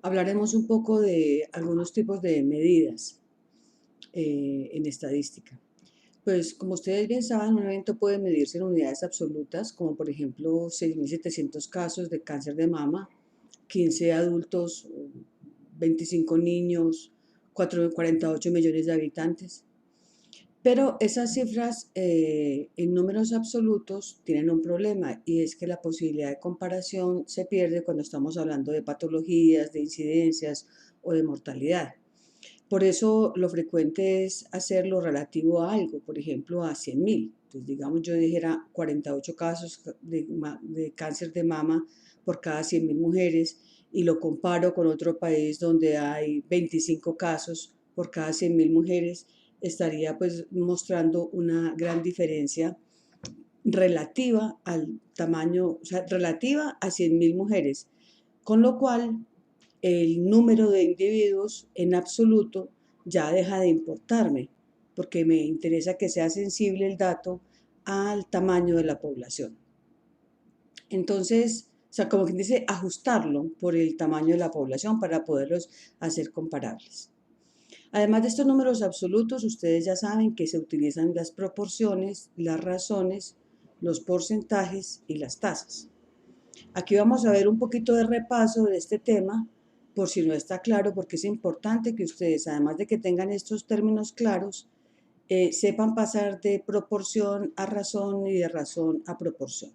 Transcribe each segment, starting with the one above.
Hablaremos un poco de algunos tipos de medidas en estadística. Pues como ustedes bien saben, un evento puede medirse en unidades absolutas, como por ejemplo 6.700 casos de cáncer de mama, 15 adultos, 25 niños, 48 millones de habitantes. Pero esas cifras en números absolutos tienen un problema y es que la posibilidad de comparación se pierde cuando estamos hablando de patologías, de incidencias o de mortalidad. Por eso lo frecuente es hacerlo relativo a algo, por ejemplo a 100.000. Entonces digamos yo dijera 48 casos de cáncer de mama por cada 100.000 mujeres y lo comparo con otro país donde hay 25 casos por cada 100.000 mujeres, estaría pues mostrando una gran diferencia relativa al tamaño, o sea, relativa a 100.000 mujeres, con lo cual el número de individuos en absoluto ya deja de importarme, porque me interesa que sea sensible el dato al tamaño de la población. Entonces, o sea, como quien dice, ajustarlo por el tamaño de la población para poderlos hacer comparables. Además de estos números absolutos, ustedes ya saben que se utilizan las proporciones, las razones, los porcentajes y las tasas. Aquí vamos a ver un poquito de repaso de este tema, por si no está claro, porque es importante que ustedes, además de que tengan estos términos claros, sepan pasar de proporción a razón y de razón a proporción.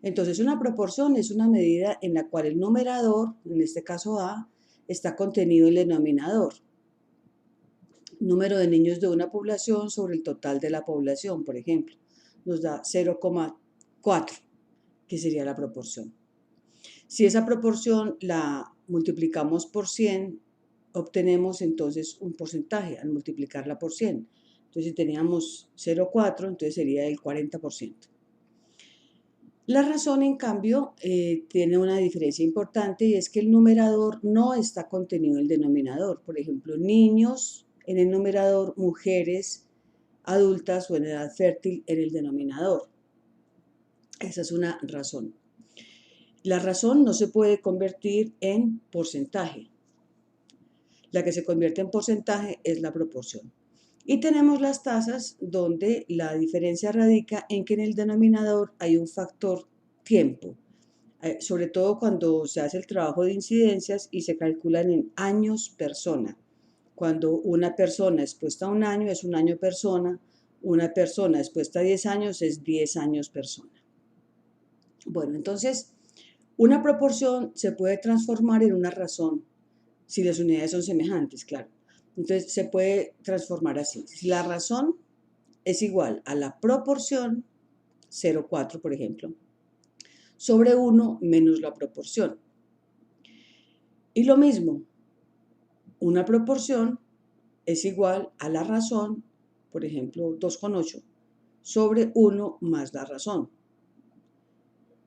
Entonces, una proporción es una medida en la cual el numerador, en este caso A, está contenido en el denominador. Número de niños de una población sobre el total de la población, por ejemplo, nos da 0,4, que sería la proporción. Si esa proporción la multiplicamos por 100, obtenemos entonces un porcentaje al multiplicarla por 100. Entonces, si teníamos 0,4, entonces sería el 40%. La razón, en cambio, tiene una diferencia importante y es que el numerador no está contenido en el denominador. Por ejemplo, niños en el numerador, mujeres adultas o en edad fértil en el denominador. Esa es una razón. La razón no se puede convertir en porcentaje. La que se convierte en porcentaje es la proporción. Y tenemos las tasas donde la diferencia radica en que en el denominador hay un factor tiempo, sobre todo cuando se hace el trabajo de incidencias y se calculan en años persona. Cuando una persona expuesta a un año es un año persona, una persona expuesta a 10 años es 10 años persona. Bueno, entonces, una proporción se puede transformar en una razón si las unidades son semejantes, claro. Entonces, se puede transformar así. Si la razón es igual a la proporción, 0,4 por ejemplo, sobre 1 menos la proporción. Y lo mismo, una proporción es igual a la razón, por ejemplo, 2,8, sobre 1 más la razón.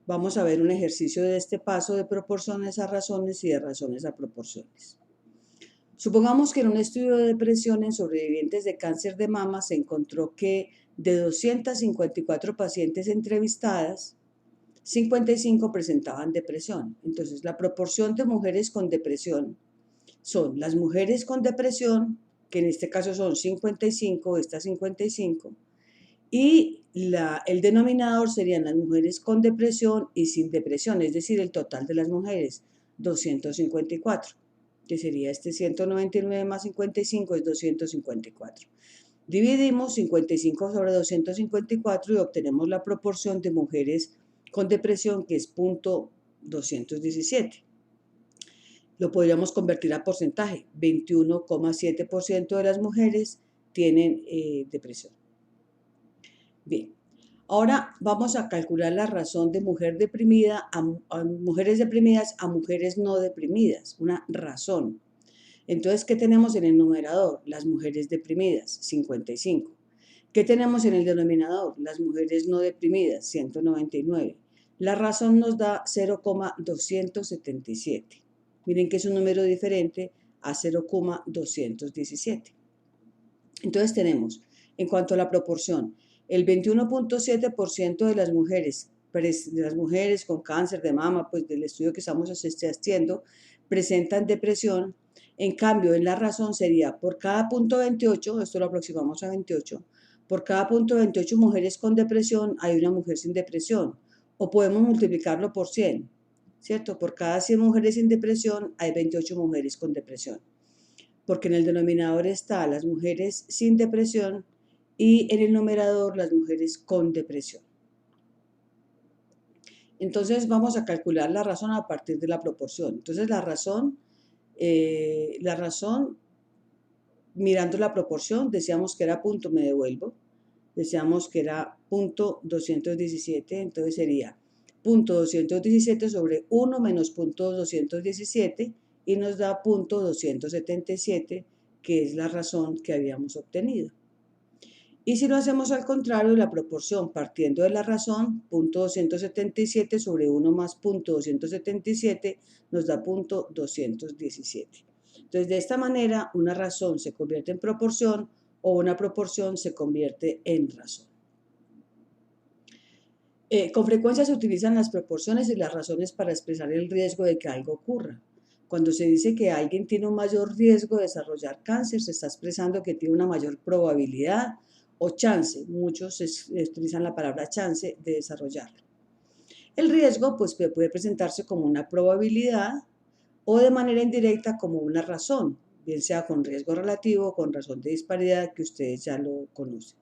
Vamos a ver un ejercicio de este paso de proporciones a razones y de razones a proporciones. Supongamos que en un estudio de depresión en sobrevivientes de cáncer de mama se encontró que de 254 pacientes entrevistadas, 55 presentaban depresión. Entonces, la proporción de mujeres con depresión son las mujeres con depresión, que en este caso son 55, estas 55, y el denominador serían las mujeres con depresión y sin depresión, es decir, el total de las mujeres, 254, que sería este 199 más 55 es 254. Dividimos 55 sobre 254 y obtenemos la proporción de mujeres con depresión, que es 0,217. Lo podríamos convertir a porcentaje. 21,7% de las mujeres tienen depresión. Bien, ahora vamos a calcular la razón de mujer deprimida a mujeres deprimidas a mujeres no deprimidas, una razón. Entonces, ¿qué tenemos en el numerador? Las mujeres deprimidas, 55. ¿Qué tenemos en el denominador? Las mujeres no deprimidas, 199. La razón nos da 0,277. Miren que es un número diferente a 0,217. Entonces tenemos, en cuanto a la proporción, el 21,7% de las mujeres con cáncer de mama, pues del estudio que estamos haciendo, presentan depresión. En cambio, en la razón sería por cada punto 28, esto lo aproximamos a 28, por cada punto 28 mujeres con depresión hay una mujer sin depresión. O podemos multiplicarlo por 100, ¿cierto? Por cada 100 mujeres sin depresión hay 28 mujeres con depresión. Porque en el denominador está las mujeres sin depresión y en el numerador las mujeres con depresión. Entonces vamos a calcular la razón a partir de la proporción. Entonces la razón, mirando la proporción, decíamos que era punto, me devuelvo, decíamos que era punto 217, entonces sería punto 217 sobre 1 menos punto 217 y nos da punto 277, que es la razón que habíamos obtenido. Y si lo hacemos al contrario, la proporción partiendo de la razón, punto 277 sobre 1 más punto 277 nos da punto 217. Entonces, de esta manera, una razón se convierte en proporción o una proporción se convierte en razón. Con frecuencia se utilizan las proporciones y las razones para expresar el riesgo de que algo ocurra. Cuando se dice que alguien tiene un mayor riesgo de desarrollar cáncer, se está expresando que tiene una mayor probabilidad o chance, muchos utilizan la palabra chance de desarrollarlo. El riesgo pues puede presentarse como una probabilidad o de manera indirecta como una razón, bien sea con riesgo relativo o con razón de disparidad, que ustedes ya lo conocen.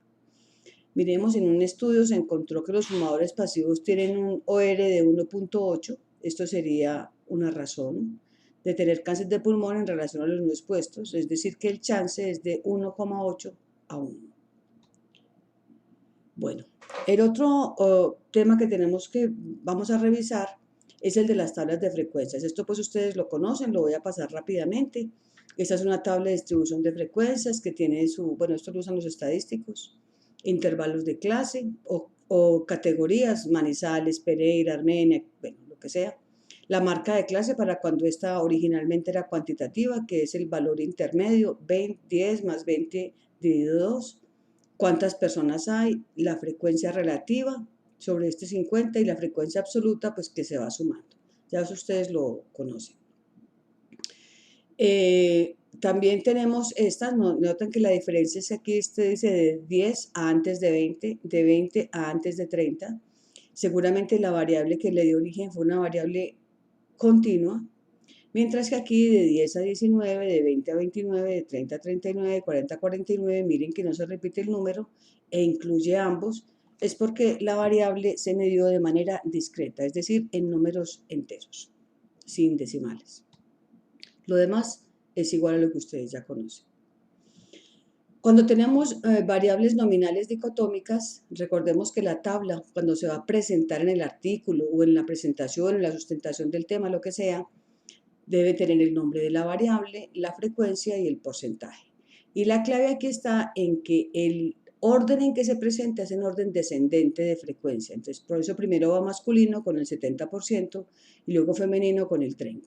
Miremos, en un estudio se encontró que los fumadores pasivos tienen un OR de 1.8, esto sería una razón de tener cáncer de pulmón en relación a los no expuestos, es decir que el chance es de 1,8 a 1. Bueno, el otro tema que vamos a revisar es el de las tablas de frecuencias. Esto pues ustedes lo conocen, lo voy a pasar rápidamente. Esta es una tabla de distribución de frecuencias que tiene esto lo usan los estadísticos, intervalos de clase o categorías, Manizales, Pereira, Armenia, bueno, lo que sea. La marca de clase para cuando esta originalmente era cuantitativa, que es el valor intermedio, 10 más 20 dividido 2. ¿Cuántas personas hay? La frecuencia relativa sobre este 50 y la frecuencia absoluta, pues que se va sumando. Ya eso ustedes lo conocen. También tenemos estas, notan que la diferencia es que aquí dice de 10 a antes de 20, de 20 a antes de 30. Seguramente la variable que le dio origen fue una variable continua, mientras que aquí de 10 a 19, de 20 a 29, de 30 a 39, de 40 a 49, miren que no se repite el número e incluye ambos, es porque la variable se midió de manera discreta, es decir, en números enteros, sin decimales. Lo demás es igual a lo que ustedes ya conocen. Cuando tenemos variables nominales dicotómicas, recordemos que la tabla, cuando se va a presentar en el artículo o en la presentación, en la sustentación del tema, lo que sea, debe tener el nombre de la variable, la frecuencia y el porcentaje. Y la clave aquí está en que el orden en que se presenta es en orden descendente de frecuencia. Entonces, por eso primero va masculino con el 70% y luego femenino con el 30%.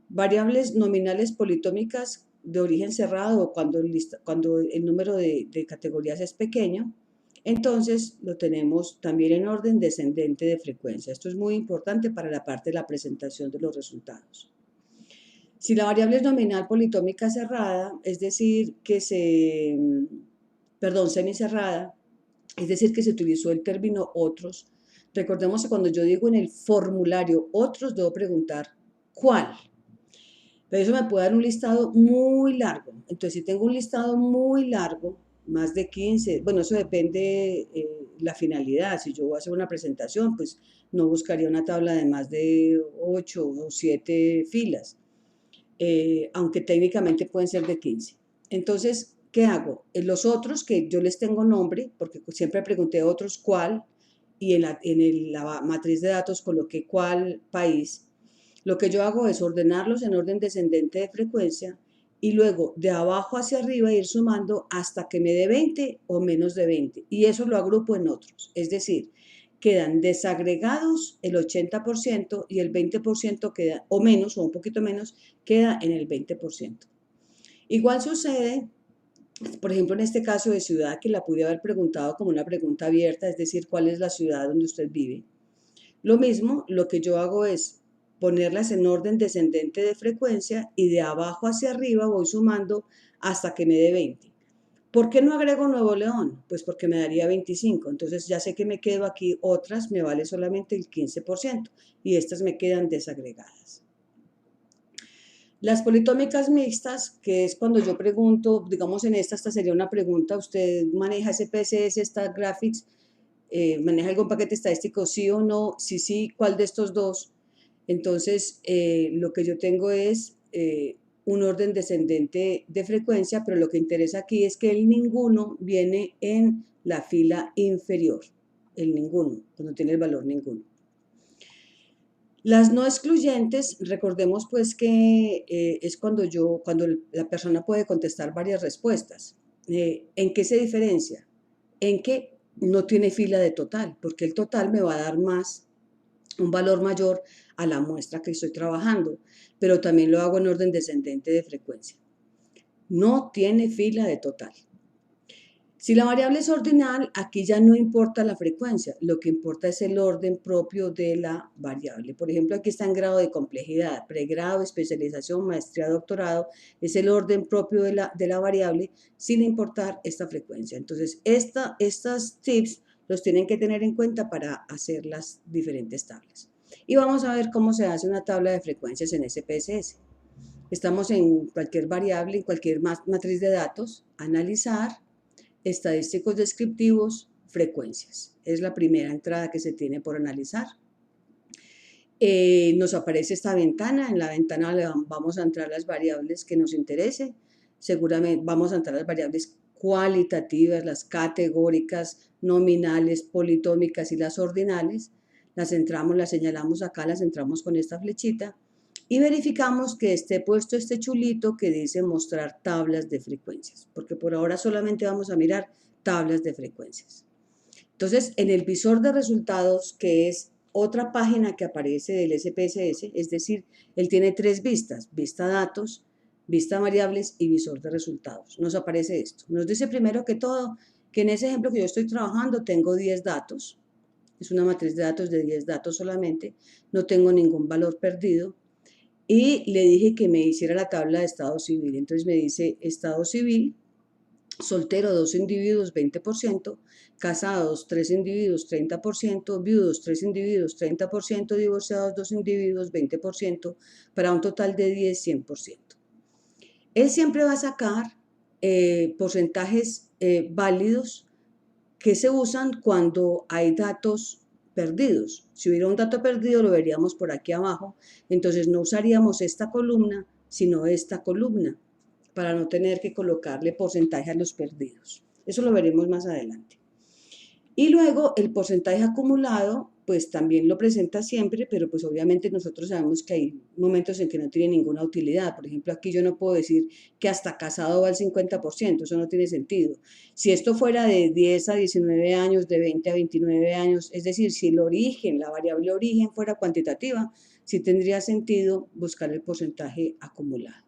Variables nominales politómicas de origen cerrado o cuando el número de categorías es pequeño, entonces lo tenemos también en orden descendente de frecuencia. Esto es muy importante para la parte de la presentación de los resultados. Si la variable es nominal politómica cerrada, es decir, que semicerrada, es decir, que se utilizó el término otros. Recordemos que cuando yo digo en el formulario otros, debo preguntar ¿cuál? Pero eso me puede dar un listado muy largo. Entonces, si tengo un listado muy largo, más de 15, bueno, eso depende la finalidad. Si yo voy a hacer una presentación, pues no buscaría una tabla de más de 8 o 7 filas, aunque técnicamente pueden ser de 15. Entonces, ¿qué hago? En los otros, que yo les tengo nombre, porque siempre pregunté otros cuál, y en la matriz de datos coloqué cuál país. Lo que yo hago es ordenarlos en orden descendente de frecuencia y luego de abajo hacia arriba ir sumando hasta que me dé 20 o menos de 20. Y eso lo agrupo en otros. Es decir, quedan desagregados el 80% y el 20% queda, o menos, o un poquito menos, queda en el 20%. Igual sucede, por ejemplo, en este caso de ciudad, que la pude haber preguntado como una pregunta abierta, es decir, ¿cuál es la ciudad donde usted vive? Lo mismo, lo que yo hago es ponerlas en orden descendente de frecuencia y de abajo hacia arriba voy sumando hasta que me dé 20. ¿Por qué no agrego Nuevo León? Pues porque me daría 25. Entonces ya sé que me quedo aquí, otras me vale solamente el 15% y estas me quedan desagregadas. Las politómicas mixtas, que es cuando yo pregunto, digamos en esta sería una pregunta, ¿usted maneja SPSS, StatGraphics, maneja algún paquete estadístico, sí o no? Si sí, ¿cuál de estos dos? Entonces, lo que yo tengo es un orden descendente de frecuencia, pero lo que interesa aquí es que el ninguno viene en la fila inferior, el ninguno, cuando tiene el valor ninguno. Las no excluyentes, recordemos pues que es cuando la persona puede contestar varias respuestas. ¿En qué se diferencia? En que no tiene fila de total, porque el total me va a dar un valor mayor a la muestra que estoy trabajando, pero también lo hago en orden descendente de frecuencia. No tiene fila de total. Si la variable es ordinal, aquí ya no importa la frecuencia, lo que importa es el orden propio de la variable. Por ejemplo, aquí está en grado de complejidad, pregrado, especialización, maestría, doctorado, es el orden propio de la variable sin importar esta frecuencia. Entonces, estos tips los tienen que tener en cuenta para hacer las diferentes tablas. Y vamos a ver cómo se hace una tabla de frecuencias en SPSS. Estamos en cualquier variable, en cualquier matriz de datos, analizar, estadísticos descriptivos, frecuencias. Es la primera entrada que se tiene por analizar. Nos aparece esta ventana, en la ventana vamos a entrar las variables que nos interese, seguramente vamos a entrar las variables cualitativas, las categóricas, nominales, politómicas y las ordinales, las entramos, las señalamos acá, las entramos con esta flechita y verificamos que esté puesto este chulito que dice mostrar tablas de frecuencias, porque por ahora solamente vamos a mirar tablas de frecuencias. Entonces, en el visor de resultados, que es otra página que aparece del SPSS, es decir, él tiene tres vistas, vista datos, vista variables y visor de resultados. Nos aparece esto. Nos dice primero que todo que en ese ejemplo que yo estoy trabajando tengo 10 datos, es una matriz de datos de 10 datos solamente, no tengo ningún valor perdido y le dije que me hiciera la tabla de estado civil. Entonces me dice estado civil, soltero 2 individuos 20%, casados 3 individuos 30%, viudos 3 individuos 30%, divorciados 2 individuos 20%, para un total de 10, 100%. Él siempre va a sacar porcentajes válidos que se usan cuando hay datos perdidos. Si hubiera un dato perdido lo veríamos por aquí abajo, entonces no usaríamos esta columna, sino esta columna, para no tener que colocarle porcentaje a los perdidos. Eso lo veremos más adelante. Y luego el porcentaje acumulado, pues también lo presenta siempre, pero pues obviamente nosotros sabemos que hay momentos en que no tiene ninguna utilidad. Por ejemplo, aquí yo no puedo decir que hasta casado va al 50%, eso no tiene sentido. Si esto fuera de 10 a 19 años, de 20 a 29 años, es decir, si el origen, la variable origen fuera cuantitativa, sí tendría sentido buscar el porcentaje acumulado.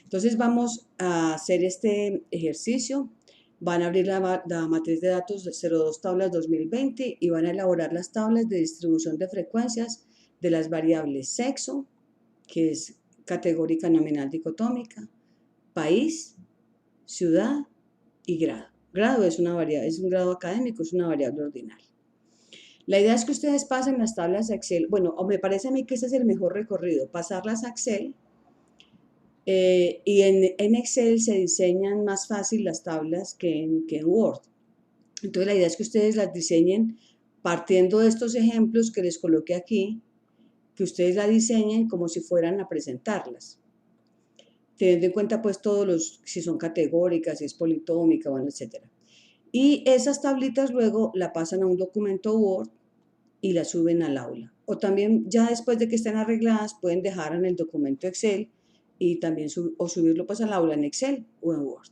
Entonces vamos a hacer este ejercicio. Van a abrir la matriz de datos de 02 tablas 2020 y van a elaborar las tablas de distribución de frecuencias de las variables sexo, que es categórica nominal dicotómica, país, ciudad y grado. Grado es una variable, es un grado académico, es una variable ordinal. La idea es que ustedes pasen las tablas a Excel. Bueno, me parece a mí que ese es el mejor recorrido, pasarlas a Excel. Y en Excel se diseñan más fácil las tablas que en Word. Entonces la idea es que ustedes las diseñen partiendo de estos ejemplos que les coloqué aquí, que ustedes la diseñen como si fueran a presentarlas, teniendo en cuenta pues si son categóricas, si es politómica, bueno, etc. Y esas tablitas luego la pasan a un documento Word y la suben al aula. O también ya después de que estén arregladas pueden dejar en el documento Excel y también subirlo pues al aula en Excel o en Word.